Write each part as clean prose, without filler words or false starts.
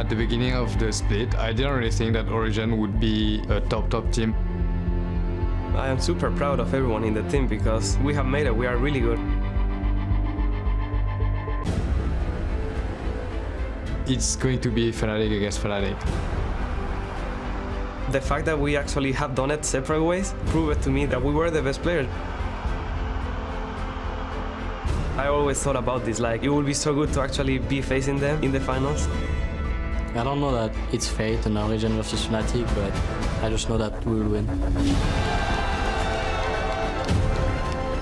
At the beginning of the split, I didn't really think that Origen would be a top team. I am super proud of everyone in the team because we have made it. We are really good. It's going to be Fnatic against Fnatic. The fact that we actually have done it separate ways proved to me that we were the best players. I always thought about this, like, it would be so good to actually be facing them in the finals. I don't know that it's fate and Origen versus Fnatic, but I just know that we will win.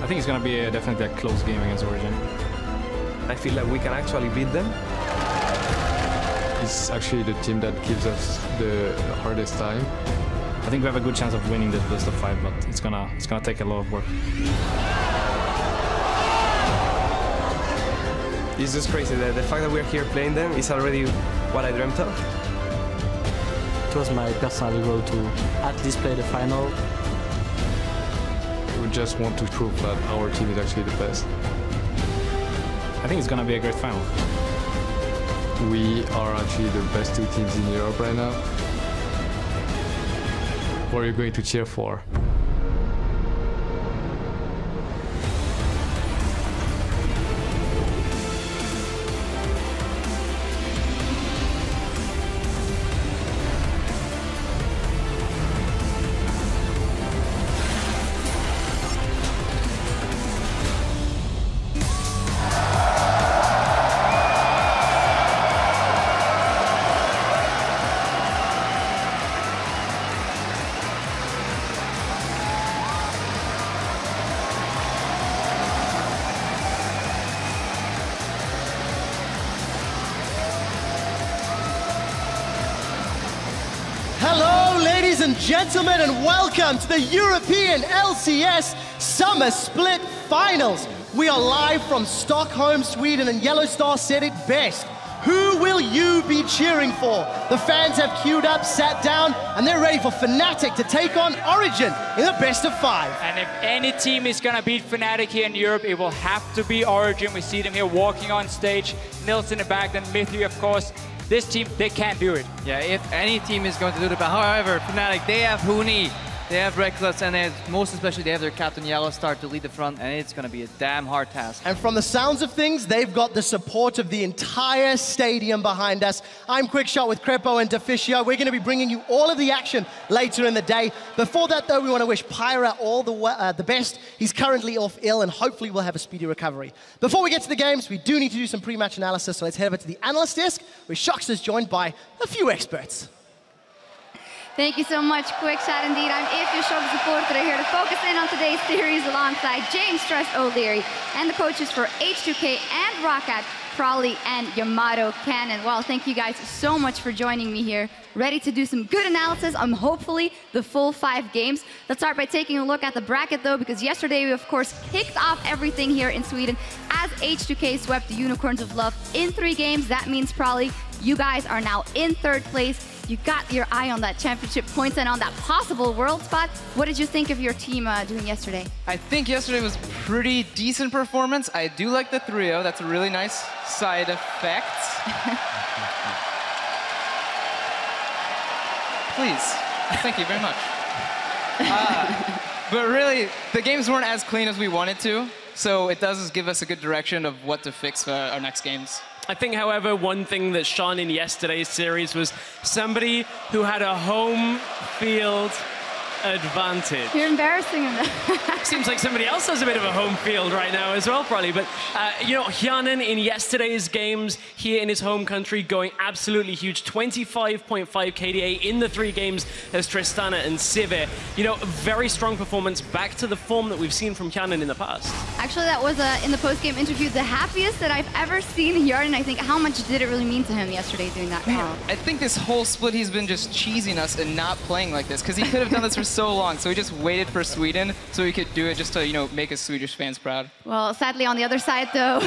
I think it's going to be definitely a close game against Origen. I feel like we can actually beat them. It's actually the team that gives us the hardest time. I think we have a good chance of winning this best of 5, but it's gonna take a lot of work. It's just crazy. The fact that we're here playing them is already what I dreamt of. It was my personal goal to at least play the final. We just want to prove that our team is actually the best. I think it's gonna be a great final. We are actually the best 2 teams in Europe right now. What are you going to cheer for? Hello, ladies and gentlemen, and welcome to the European LCS Summer Split Finals. We are live from Stockholm, Sweden, and Yellow Star said it best. Who will you be cheering for? The fans have queued up, sat down, and they're ready for Fnatic to take on Origen in the best of 5. And if any team is gonna beat Fnatic here in Europe, it will have to be Origen. We see them here walking on stage. Nils in the back, then Mythree, of course. This team, they can't do it. Yeah, if any team is going to do it, but however, Fnatic, they have Huni, they have Reckless, and most especially they have their captain Yellowstar to lead the front, and it's going to be a damn hard task. And from the sounds of things, they've got the support of the entire stadium behind us. I'm EpicSkillshot with Crepo and Deficio. We're going to be bringing you all of the action later in the day. Before that, though, we want to wish Pyra all the best. He's currently off ill, and hopefully we'll have a speedy recovery. Before we get to the games, we do need to do some pre-match analysis, so let's head over to the analyst desk, where Shox is joined by a few experts. Thank you so much, EpicSkillshot indeed. I'm EpicSkillshot supporter here to focus in on today's series alongside James Trust O'Leary and the coaches for H2K and Roccat, Crawley and Yamato Cannon. Well, thank you guys so much for joining me here. Ready to do some good analysis on hopefully the full 5 games. Let's start by taking a look at the bracket though, because yesterday we of course kicked off everything here in Sweden as H2K swept the Unicorns of Love in 3 games. That means probably you guys are now in 3rd place. You got your eye on that championship points and on that possible world spot. What did you think of your team doing yesterday? I think yesterday was pretty decent performance. I do like the 3-0. That's a really nice side effect. Please. Thank you very much. But really, the games weren't as clean as we wanted to, so it does give us a good direction of what to fix for our next games. I think, however, one thing that shone in yesterday's series was somebody who had a home field advantage. You're embarrassing him. Seems like somebody else has a bit of a home field right now as well, probably. But, you know, Hyanan in yesterday's games here in his home country going absolutely huge. 25.5 KDA in the 3 games as Tristana and Sivir. You know, very strong performance, back to the form that we've seen from Hyanan in the past. Actually, that was, in the post-game interview, the happiest that I've ever seen Hyanan. I think, how much did it really mean to him yesterday doing that call? I think this whole split he's been just cheesing us and not playing like this, because he could have done this for so long. So he just waited for Sweden so he could do it just to, you know, make his Swedish fans proud. Well, sadly, on the other side, though,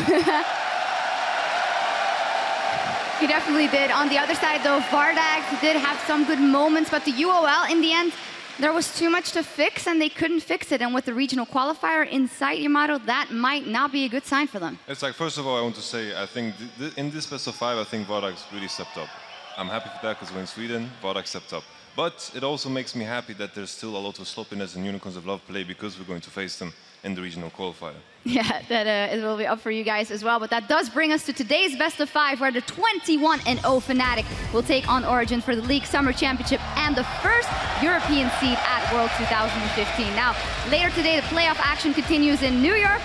he definitely did. On the other side, though, Vardag did have some good moments, but the UOL, in the end, there was too much to fix, and they couldn't fix it. And with the regional qualifier in sight, Yamato, that might not be a good sign for them. It's like, first of all, I want to say, I think in this best of 5, I think Vardag's really stepped up. I'm happy for that because we're in Sweden, Varak stepped up. But it also makes me happy that there's still a lot of sloppiness and Unicorns of Love play because we're going to face them in the regional qualifier. Yeah, that it will be up for you guys as well. But that does bring us to today's best of 5, where the 21-0 Fnatic will take on Origen for the League Summer Championship and the first European seed at World 2015. Now, later today, the playoff action continues in New York,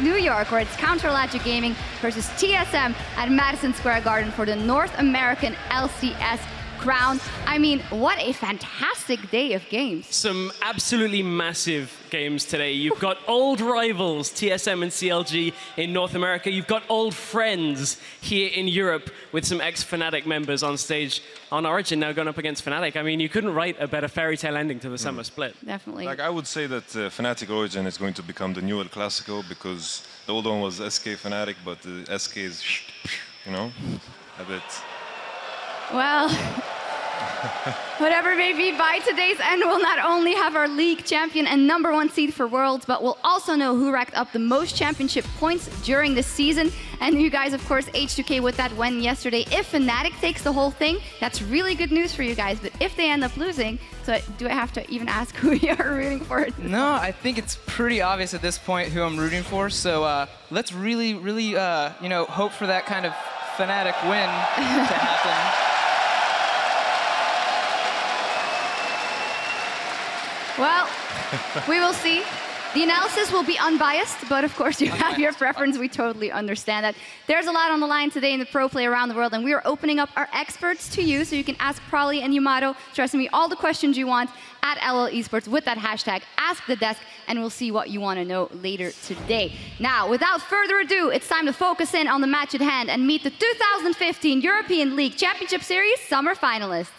where it's Counter Logic Gaming versus TSM at Madison Square Garden for the North American LCS crown. I mean, what a fantastic day of games. Some absolutely massive games today. You've got old rivals, TSM and CLG in North America. You've got old friends here in Europe with some ex-Fnatic members on stage on Origen now going up against Fnatic. I mean, you couldn't write a better fairy tale ending to the summer split. Definitely. Like, I would say that Fnatic Origen is going to become the new El Clasico because the old one was SK Fnatic, but the SK is, you know, a bit... Well, whatever may be, by today's end, we'll not only have our league champion and #1 seed for Worlds, but we'll also know who racked up the most championship points during the season. And you guys, of course, H2K with that win yesterday. If Fnatic takes the whole thing, that's really good news for you guys. But if they end up losing, so do I have to even ask who you are rooting for? No, I think it's pretty obvious at this point who I'm rooting for. So let's really, you know, hope for that kind of Fnatic win to happen. Well, we will see. The analysis will be unbiased, but of course you have your preference. We totally understand that. There's a lot on the line today in the pro play around the world, and we are opening up our experts to you, so you can ask Prolly and Yamato, trust me, all the questions you want at LL Esports with that hashtag #AskTheDesk, and we'll see what you want to know later today. Now, without further ado, it's time to focus in on the match at hand and meet the 2015 European League Championship Series summer finalists.